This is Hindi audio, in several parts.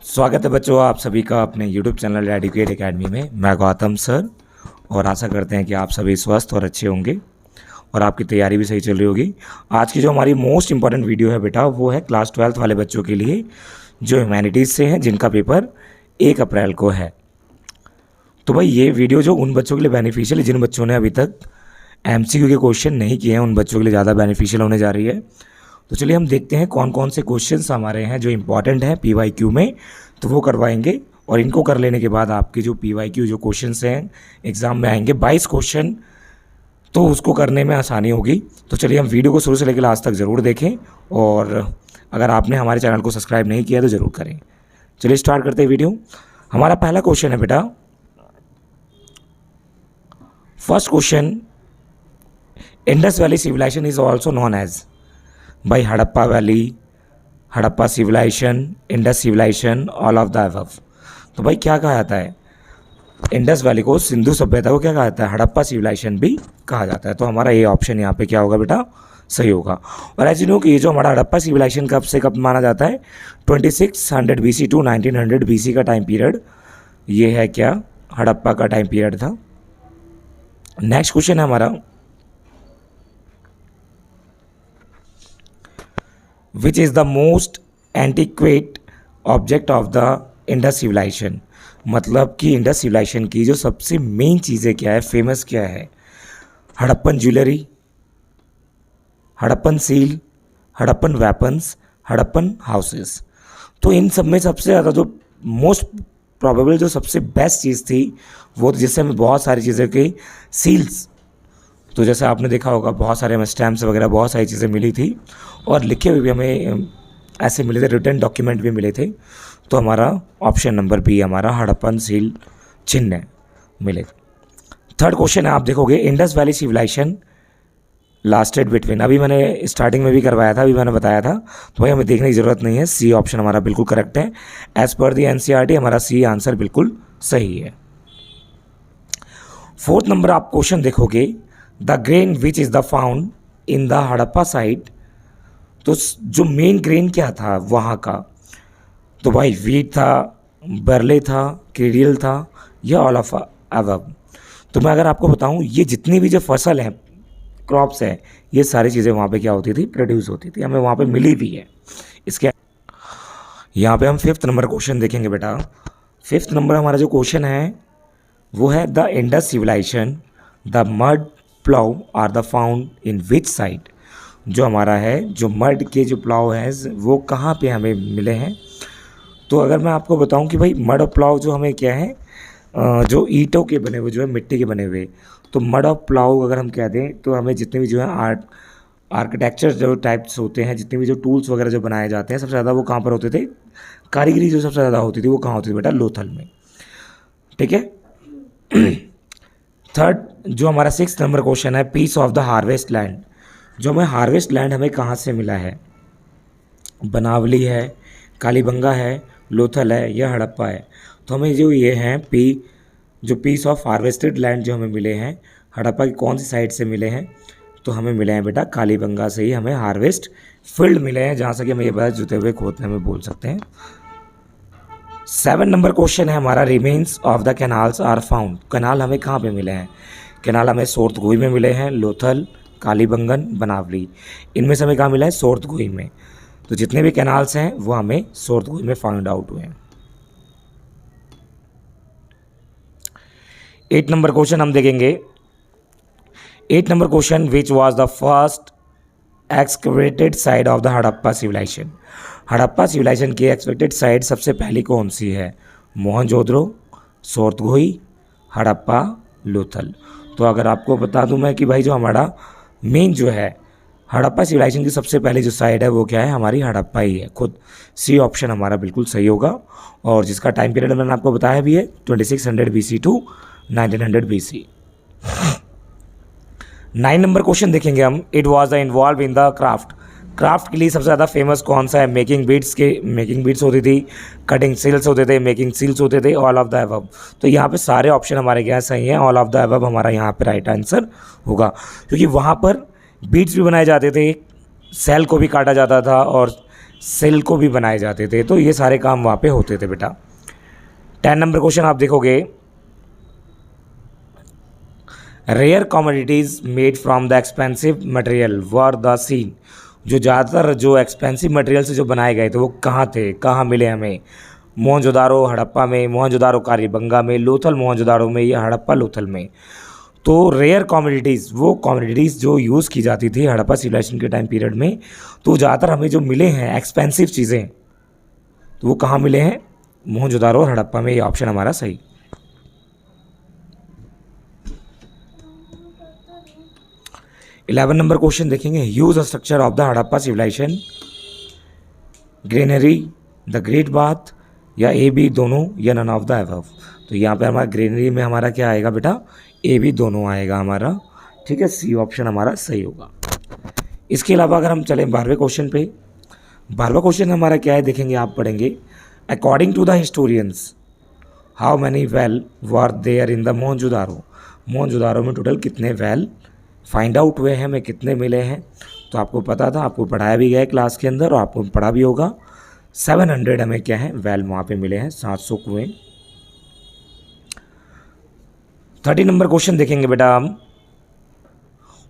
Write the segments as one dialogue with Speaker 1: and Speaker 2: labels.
Speaker 1: स्वागत है बच्चों आप सभी का अपने YouTube चैनल एडुकेट एकेडमी में। मैं गौतम सर और आशा करते हैं कि आप सभी स्वस्थ और अच्छे होंगे और आपकी तैयारी भी सही चल रही होगी। आज की जो हमारी मोस्ट इंपॉर्टेंट वीडियो है बेटा वो है क्लास 12th वाले बच्चों के लिए जो ह्यूमैनिटीज़ से हैं, जिनका पेपर 1 अप्रैल को है। तो भाई ये वीडियो जो उन बच्चों के लिए बेनिफिशियल है जिन बच्चों ने अभी तक MCQ के क्वेश्चन नहीं किए हैं, उन बच्चों के लिए ज़्यादा बेनिफिशियल होने जा रही है। तो चलिए हम देखते हैं कौन कौन से क्वेश्चंस हमारे हैं जो इम्पॉर्टेंट हैं PYQ में, तो वो करवाएंगे। और इनको कर लेने के बाद आपके जो PYQ जो क्वेश्चंस हैं एग्ज़ाम में आएंगे 22 क्वेश्चन, तो उसको करने में आसानी होगी। तो चलिए हम वीडियो को शुरू से लेकर लास्ट तक ज़रूर देखें और अगर आपने हमारे चैनल को सब्सक्राइब नहीं किया तो ज़रूर करें। चलिए स्टार्ट करते हैं वीडियो। हमारा पहला क्वेश्चन है बेटा, first question, Indus valley civilization is also known as by Harappa valley, Harappa civilization, Indus civilization, all of the above. तो भाई क्या कहा जाता है, इंडस वैली को, सिंधु सभ्यता को क्या कहा जाता है, हड़प्पा सिविलाइजेशन भी कहा जाता है। तो हमारा ये ऑप्शन यहाँ पे क्या होगा बेटा, सही होगा। और ऐसे नो कि ये जो हमारा हड़प्पा सिविलाइजेशन कब से कब माना जाता है, 2600 BC टू 1900 BC का टाइम पीरियड, ये है क्या, हड़प्पा का टाइम पीरियड था। नेक्स्ट क्वेश्चन है हमारा, which is the most antiquate object of the Indus civilisation. मतलब कि इंडस सिविलाइजेशन की जो सबसे मेन चीज़ें क्या है, फेमस क्या है, Harappan jewellery, Harappan seal, Harappan weapons, Harappan houses. तो इन सब में सबसे ज़्यादा जो मोस्ट प्रोबेबल जो सबसे बेस्ट चीज़ थी वो, जिससे हमें बहुत सारी चीज़ें की सील्स, तो जैसे आपने देखा होगा बहुत सारे हमें स्टैम्प्स वगैरह बहुत सारी चीज़ें मिली थी और लिखे हुए भी हमें ऐसे मिले थे, रिटर्न डॉक्यूमेंट भी मिले थे। तो हमारा ऑप्शन नंबर बी हमारा हड़प्पन सील चिन्ह मिले। थर्ड क्वेश्चन है, आप देखोगे Indus valley civilization lasted between, अभी मैंने स्टार्टिंग में भी करवाया था, अभी मैंने बताया था, तो भाई हमें देखने की ज़रूरत नहीं है। सी ऑप्शन हमारा बिल्कुल करेक्ट है। एज पर दी NCERT हमारा सी आंसर बिल्कुल सही है। फोर्थ नंबर आप क्वेश्चन देखोगे, the grain which is the found in the Harappa site. तो जो मेन ग्रेन क्या था वहाँ का, तो भाई वीट था, बरले था, क्रेडियल था, या ऑल ऑफ अबव। तो मैं अगर आपको बताऊँ, ये जितनी भी जो फसल है, क्रॉप्स है, ये सारी चीज़ें वहाँ पे क्या होती थी, प्रोड्यूस होती थी, हमें वहाँ पे मिली भी है। इसके यहाँ पे हम फिफ्थ नंबर क्वेश्चन देखेंगे बेटा। फिफ्थ नंबर हमारा जो क्वेश्चन है वो है, the Indus civilization the mud plough are the found in which site. जो हमारा है, जो मड के जो प्लाउ हैं वो कहाँ पे हमें मिले हैं। तो अगर मैं आपको बताऊं कि भाई मड और प्लाउ जो हमें क्या है, जो ईंटों के बने हुए, जो है मिट्टी के बने हुए, तो मड और प्लाउ अगर हम कह दें तो हमें जितने भी जो है आर्किटेक्चर जो टाइप्स होते हैं, जितने भी जो टूल्स वगैरह जो बनाए जाते हैं, सबसे ज़्यादा वो कहाँ पर होते थे, कारीगरी जो सबसे ज़्यादा होती थी वो कहाँ होती थी बेटा, लोथल में। ठीक है। थर्ड जो हमारा 6th नंबर क्वेश्चन है, piece of the harvest land. जो हमें हार्वेस्ट लैंड हमें कहाँ से मिला है, बनावली है, कालीबंगा है, लोथल है, या हड़प्पा है। तो हमें जो ये हैं जो पीस ऑफ हार्वेस्टेड लैंड जो हमें मिले हैं, हड़प्पा की कौन सी साइड से मिले हैं, तो हमें मिले हैं बेटा कालीबंगा से ही हमें हार्वेस्ट फील्ड मिले हैं, जहाँ से कि हमें ये बात जुते हुए खोदने में बोल सकते हैं। 7 नंबर क्वेश्चन है हमारा, remains of the canals are found. Canal हमें कहाँ पे मिले हैं, कैनाल हमें सोरतगुई में मिले हैं, लोथल, कालीबंगन, बनावली, इनमें से हमें कहाँ मिला है, सोरतगुई में। तो जितने भी कैनाल्स हैं वो हमें सोरतगुई में फाउंड आउट हुए हैं। 8 नंबर क्वेश्चन हम देखेंगे। 8 number question, which was the first excavated site of the Harappa civilization. Harappa civilization की एक्सपेक्टेड साइड सबसे पहली कौन सी है, मोहनजोदड़ो, सोरतगुई, हड़प्पा, लोथल। तो अगर आपको बता दूं मैं कि भाई जो हमारा मेन जो है हड़प्पा सिविलाइजेशन की सबसे पहले जो साइड है वो क्या है, हमारी हड़प्पा ही है खुद। सी ऑप्शन हमारा बिल्कुल सही होगा और जिसका टाइम पीरियड मैंने आपको बताया भी है, 2600 BC to 1900 BC। 9 number question देखेंगे हम, it was the involve in the craft. Craft के लिए सबसे ज़्यादा फेमस कौन सा है, मेकिंग बीड्स होती थी, कटिंग सील्स होते थे, मेकिंग सील्स होते थे, ऑल ऑफ द अबव। तो यहाँ पे सारे ऑप्शन हमारे क्या सही हैं, ऑल ऑफ द अबव हमारा यहाँ पे राइट आंसर होगा, क्योंकि वहाँ पर बीड्स भी बनाए जाते थे, सेल को भी काटा जाता था और सिल्क को भी बनाए जाते थे। तो ये सारे काम वहाँ पे होते थे बेटा। 10 नंबर क्वेश्चन आप देखोगे, rare commodities made from the expensive material were the scene. जो ज़्यादातर जो एक्सपेंसिव मटेरियल से जो बनाए गए थे वो कहाँ थे, कहाँ मिले हमें? मोहनजोदारो हड़प्पा में, मोहनजोदारो कालीबंगा में, लोथल मोहनजोदारो में या हड़प्पा लोथल में। तो रेयर कॉमोडिटीज़, वो कॉमोडिटीज़ जो यूज़ की जाती थी हड़प्पा सिविलाइजेशन के टाइम पीरियड में, तो ज़्यादातर हमें जो मिले हैं एक्सपेंसिव चीज़ें, तो वो कहाँ मिले हैं? मोहनजोदारो और हड़प्पा में। ये ऑप्शन हमारा सही। 11 नंबर क्वेश्चन देखेंगे, use the structure of the Harappa civilization, granary, the great bath, या ए बी दोनों, या नन ऑफ द अबव। तो यहाँ पे हमारा ग्रेनरी में हमारा क्या आएगा बेटा? ए बी दोनों आएगा हमारा, ठीक है। सी ऑप्शन हमारा सही होगा। इसके अलावा अगर हम चलें 12वें क्वेश्चन पे, 12वां क्वेश्चन हमारा क्या है देखेंगे, आप पढ़ेंगे, according to the historians how many well were there in the Mohenjodaro. Mohenjodaro में टोटल कितने वेल फाइंड आउट हुए हैं, हमें कितने मिले हैं? तो आपको पता था, आपको पढ़ाया भी गया है क्लास के अंदर और आपको पढ़ा भी होगा। 700 हमें क्या है, वेल वहाँ पे मिले हैं, 700 कुएं। 30 नंबर क्वेश्चन देखेंगे बेटा हम,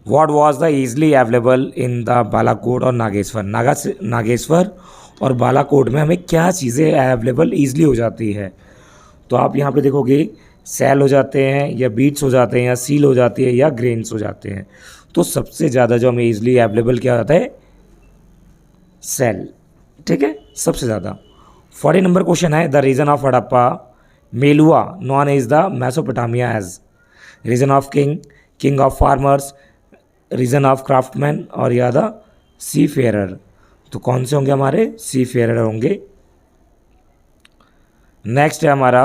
Speaker 1: what was the easily available in the Balakot और नागेश्वर। नागेश्वर और बालाकोट में हमें क्या चीज़ें अवेलेबल ईजिली हो जाती है? तो आप यहाँ पे देखोगे, सेल हो जाते हैं, या बीट्स हो जाते हैं, या सील हो जाती है, या ग्रेन्स हो जाते हैं। तो सबसे ज़्यादा जो हमें ईजिली अवेलेबल क्या होता है? सेल, ठीक है, सबसे ज़्यादा। 40 नंबर क्वेश्चन है, the region of Harappa Meluhha known as the Mesopotamia as. Region of king, king of farmers, region of craftsman, और या द सी फेयरर। तो कौन से होंगे हमारे? सी फेयरर होंगे। नेक्स्ट है हमारा,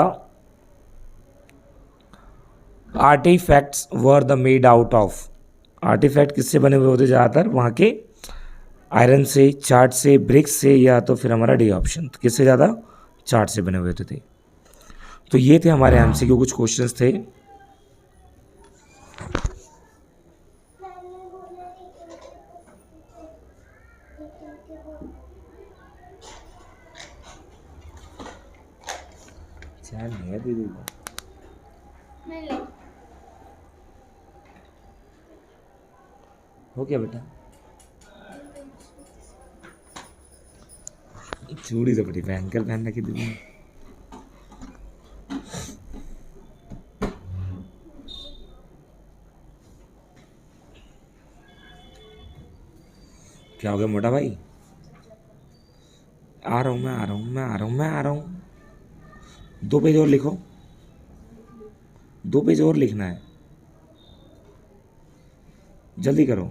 Speaker 1: artifacts were the made out of. Artifact किससे बने हुए होते ज़्यादातर? वहाँ के आयरन से, चार्ट से, ब्रिक्स से, या तो फिर हमारा डी ऑप्शन। तो किससे ज़्यादा? चार्ट से बने हुए होते थे। तो ये थे हमारे एमसीक्यू कुछ क्वेश्चंस थे। चाय नहीं है दीदी को? हो गया बेटा? चूड़ी तो बड़ी भयंकर पहन रखी दीदी ने। क्या हो गया मोटा भाई? आ रहा हूँ मैं, आ रहा हूँ मैं, आ रहा हूँ मैं, आ रहा हूँ। 2 पेज और लिखो, 2 पेज और लिखना है, जल्दी करो।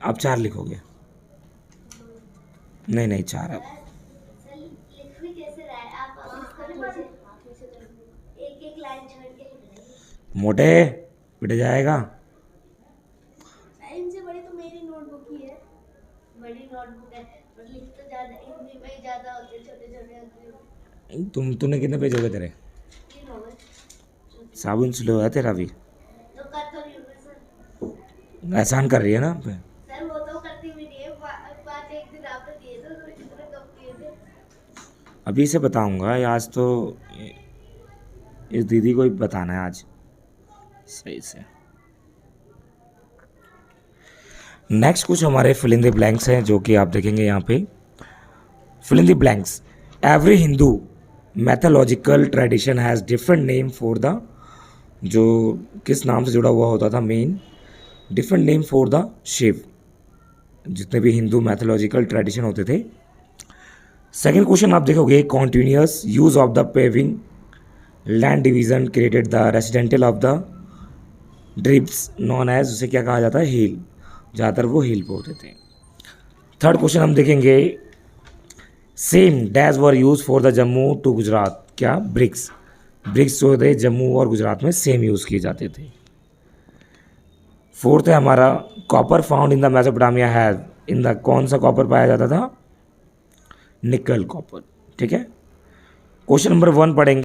Speaker 1: अब 4 लिखोगे? नहीं नहीं, 4 अब। मोटे पिट जाएगा।
Speaker 2: इनसे बड़ी तो मेरी नोटबुक ही है, बड़ी नोटबुक है, पर लिख तो ज्यादा, हिंदी में ज्यादा होते हैं, छोटे छोटे होते हैं।
Speaker 1: तूने कितने पेज हो गए तेरे?
Speaker 2: 3 हो गए।
Speaker 1: साबुन स्लो है तेरा भी।
Speaker 2: तो कर तो रही हूँ मैं सर।
Speaker 1: एहसान कर रही है ना पे।
Speaker 2: सर वो तो करती भी नहीं है, 5 एक दिन आपने दिए थे, तो कितने कम दिए थे।
Speaker 1: अभी से बताऊंगा, आज तो इस दीदी को ही बताना है आज सही से। नेक्स्ट कुछ हमारे फिल इन द ब्लैंक्स हैं जो कि आप देखेंगे यहाँ पे। Fill in the blanks, every Hindu mythological tradition has different name for the, जो किस नाम से जुड़ा हुआ होता था main, different name for the Shiva, जितने भी हिंदू मैथोलॉजिकल ट्रेडिशन होते थे। सेकेंड क्वेश्चन आप देखोगे, continuous use of the paving land division created the residential of the drips known as, उसे क्या कहा जाता है? हिल। ज़्यादातर वो हिल पे होते थे। थर्ड क्वेश्चन हम देखेंगे, same dash were use for the Jammu to Gujarat. क्या? ब्रिक्स। ब्रिक्स जो थे जम्मू और गुजरात में सेम यूज़ किए जाते थे। फोर्थ है हमारा, copper found in the Mesopotamia have in the, कौन सा कॉपर पाया जाता था? निकल कॉपर, ठीक है। क्वेश्चन नंबर 1 पढ़ेंगे।